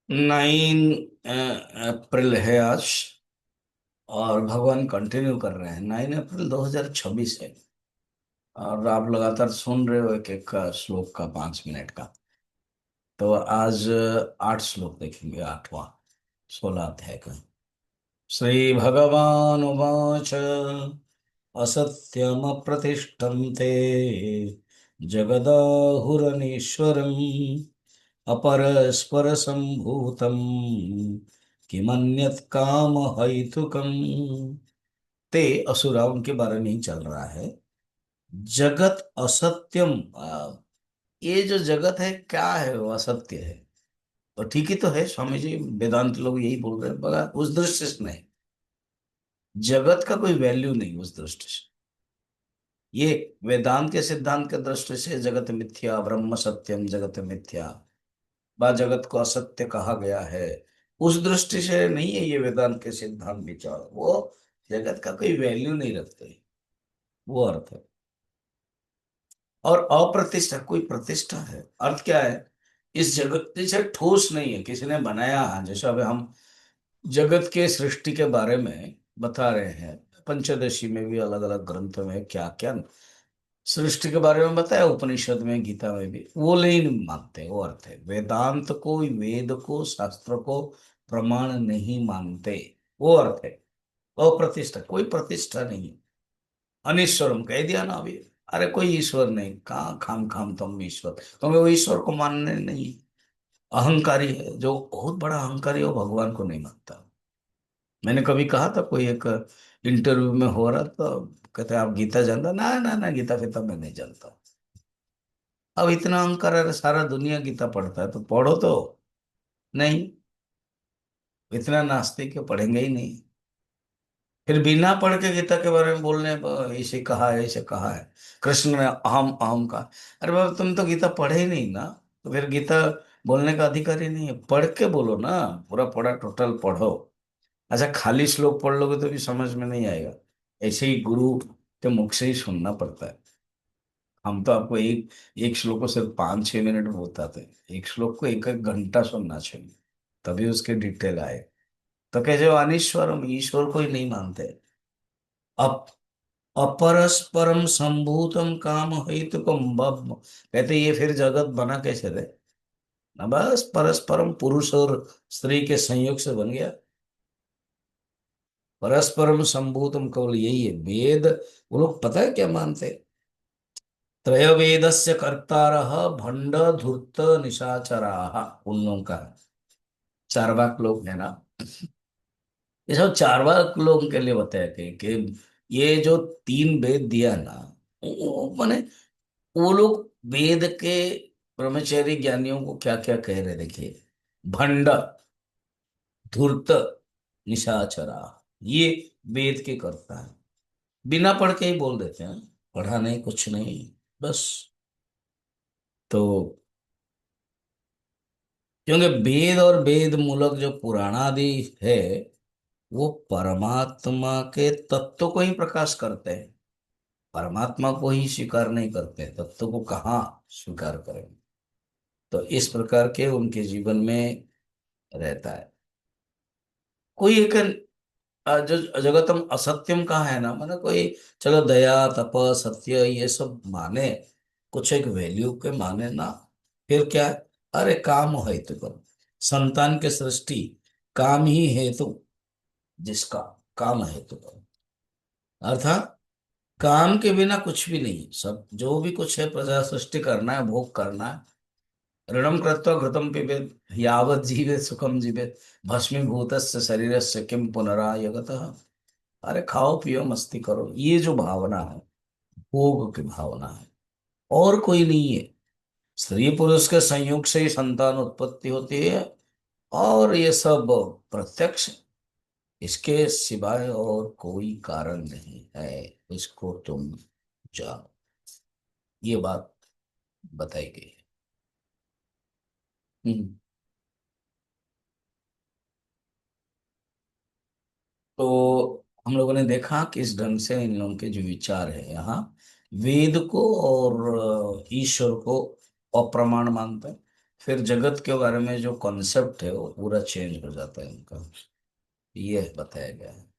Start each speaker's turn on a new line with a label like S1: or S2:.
S1: 9 अप्रैल है आज। और भगवान कंटिन्यू कर रहे हैं। 9 अप्रैल 2026 है। और आप लगातार सुन रहे हो एक एक का श्लोक का 5 मिनट का। तो आज 8 श्लोक देखेंगे। 8वां 16 अध्याय का। श्री भगवान उवाच असत्यम प्रतिष्ठम ते जगदाहुरनीश्वरम् अपरस्पर संभूतम किमन्यत् काम हेतुकम्। ते असुरा उनके बारे में ही चल रहा है। जगत असत्यम। ये जो जगत है क्या है, वो असत्य है। और ठीक ही तो है, स्वामी जी वेदांत लोग यही बोल रहे हैं। बगा उस दृष्टि से नहीं, जगत का कोई वैल्यू नहीं उस दृष्टि से। ये वेदांत के सिद्धांत के दृष्टि से जगत मिथ्या, ब्रह्म सत्यम जगत मिथ्या, बा जगत को असत्य कहा गया है। उस दृष्टि से नहीं है ये वेदांत के सिद्धांत विचार। वो जगत का कोई वैल्यू नहीं रखते, वो अर्थ है। और अप्रतिष्ठा, कोई प्रतिष्ठा है, अर्थ क्या है? इस जगत जैसे ठोस नहीं है, किसी ने बनाया है। जैसे अभी हम जगत के सृष्टि के बारे में बता रहे हैं, पंचदशी में भी अलग अलग ग्रंथों में क्या क्या सृष्टि के बारे में बताया, उपनिषद में गीता में भी। वो नहीं मानते, वो अर्थ है। वेदांत को, वेद को, शास्त्र को प्रमाण नहीं मानते, वो अर्थ है। अप्रतिष्ठा, कोई प्रतिष्ठा नहीं है। अनिश्वरम कह दिया ना अभी। अरे कोई ईश्वर नहीं, कहाँ खाम खाम तुम ईश्वर, क्योंकि वो ईश्वर को मानने नहीं। अहंकारी है, जो बहुत बड़ा अहंकारी है वो भगवान को नहीं मानता। मैंने कभी कहा था, कोई एक इंटरव्यू में हो रहा तो कहते आप गीता जानता? ना ना ना, गीता फिता मैं नहीं जानता। अब इतना अहंकार है, सारा दुनिया गीता पढ़ता है तो पढ़ो तो। नहीं, इतना नास्तिक है, पढ़ेंगे ही नहीं। फिर बिना पढ़ के गीता के बारे में बोलने ऐसे कहा है, ऐसे कहा है, कृष्ण ने अहम अहम कहा। अरे बाबा, तुम तो गीता पढ़े ही नहीं ना, तो फिर गीता बोलने का अधिकार ही नहीं है। पढ़ के बोलो ना, पूरा पढ़ा, टोटल पढ़ो। अच्छा, खाली श्लोक पढ़ लोगे तो भी समझ में नहीं आएगा। ऐसे ही गुरु के मुख से ही सुनना पड़ता है। हम तो आपको एक एक श्लोक को सिर्फ 5-6 मिनट में बताते हैं, एक श्लोक को एक एक घंटा सुनना चाहिए, तभी उसके डिटेल आए। तो कहे जो अनीश्वर, हम ईश्वर को ही नहीं मानते। अप अपरस्परम संभूतम काम हेतुकम बब, कहते ये फिर जगत बना कैसे रे? ना बस परस्परम, पुरुष और स्त्री के संयोग से बन गया। परस्परम संभूतम केवल यही है वेद। वो लोग पता है क्या मानते? त्रयवेदस्य कर्तारः भंड धूर्त निशाचराः, उन लोगों का है। चार्वाक लोग है ना, ये सब चार्वाक लोगों के लिए बताया कि ये जो 3 वेद दिया ना, माने वो लोग वेद के ब्रह्मचारी ज्ञानियों को क्या क्या कह रहे देखिए। भंड, धूर्त, निशाचरा, ये वेद के कर्ता है। बिना पढ़ के ही बोल देते हैं, पढ़ा नहीं, कुछ नहीं, बस। तो क्योंकि वेद और वेद मूलक जो पुराणादि है, वो परमात्मा के तत्व को ही प्रकाश करते हैं। परमात्मा को ही स्वीकार नहीं करते, तत्व को कहाँ स्वीकार करें। तो इस प्रकार के उनके जीवन में रहता है। कोई एक जो जगतम असत्यम का है ना, मतलब कोई, चलो दया तप सत्य ये सब माने, कुछ एक वैल्यू के माने ना, फिर क्या है? अरे काम हेतु करो, संतान के सृष्टि काम ही हेतु, जिसका काम हेतु करो, अर्थात काम के बिना कुछ भी नहीं है। सब जो भी कुछ है, प्रजा सृष्टि करना है, भोग करना है। ऋणम कृत्वा घृतम पिबेत यावत् जीवेत सुखम जीवेत भस्मीभूतस्य शरीरस्य किम पुनरायगतः। अरे खाओ पियो मस्ती करो, ये जो भावना है, भोग की भावना है, और कोई नहीं है। स्त्री पुरुष के संयोग से ही संतान उत्पत्ति होती है, और ये सब प्रत्यक्ष है। इसके सिवाय और कोई कारण नहीं है। इसको तुम जानो, ये बात बताई गई है। तो हम लोगों ने देखा कि इस ढंग से इन लोगों के जो विचार है यहाँ, वेद को और ईश्वर को अप्रमाण मानते हैं। फिर जगत के बारे में जो कॉन्सेप्ट है वो पूरा चेंज हो जाता है उनका। ये बताया गया है।